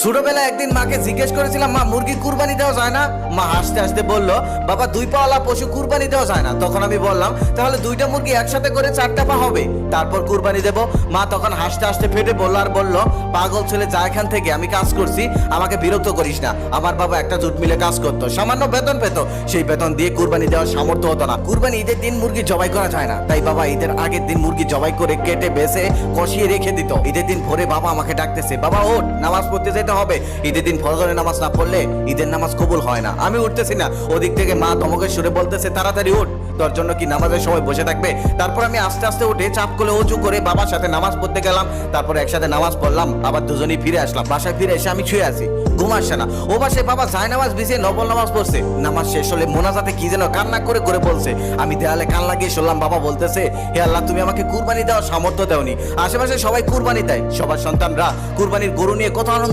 ছোটবেলায় একদিন মাকে জিজ্ঞেস করেছিলাম, মা মুরগি কুরবানি দেওয়া যায় না? মা হাসতে হাসতে বলল, বাবা দুই পাওয়ালা পশু কুরবানি দেওয়া যায় না। তখন আমি বললাম, তাহলে দুইটা মুরগি একসাথে করে 4টা পা হবে, তারপর কুরবানি দেব। মা তখন হাসতে হাসতে ফেটে বলল আর বলল, পাগল ছেলে, যা এখান থেকে, আমি কাজ করছি, আমাকে বিরক্ত করিস না। আমার বাবা একটা জুট মিলে কাজ করতো, সামান্য বেতন পেত, সেই বেতন দিয়ে কুরবানি দেওয়ার সামর্থ্য হতো না। কুরবানি ঈদের দিন মুরগি জবাই করা যায় না, তাই বাবা ঈদের আগের দিন মুরগি জবাই করে কেটে বেছে কষিয়ে রেখে দিত। ঈদের দিন ভোরে বাবা আমাকে ডাকতেছে, বাবা ওঠ, নামাজ পড়তে যেতে হবে। ঈদের দিন ফজরের নামাজ না পড়লে ঈদের নামাজ কবুল হয় না। আমি উঠতেছি না, ওদিক থেকে মা ধমকের সুরে বলতেছে, তাড়াতাড়ি উঠ, তোর জন্য কি নামাজের সময় বসে থাকবে? তারপর আমি আস্তে আস্তে উঠে চাপ করে উঁচু করে বাবার সাথে নামাজ পড়তে গেলাম। তারপর একসাথে নামাজ পড়লাম, আবার দুজনেই ফিরে আসলাম। বাসায় ফিরে এসে আমি শুয়ে আছি, ঘুম আসছে না। ও বাসায় বাবা যায় নামাজ বিছিয়ে নফল নামাজ পড়ছে। নামাজ শেষ হলে মোনাজাতে কি যেন কান্না করে করে বলছে। আমি দেয়ালে কান লাগিয়ে শুনলাম বাবা বলতেছে, হে আল্লাহ, তুমি আমাকে কুরবানি দেওয়ার সামর্থ্য দেওনি। আশেপাশে সবাই কুরবানি দেয়, সবার সন্তানরা কুরবানির গরু নিয়ে কত আনন্দ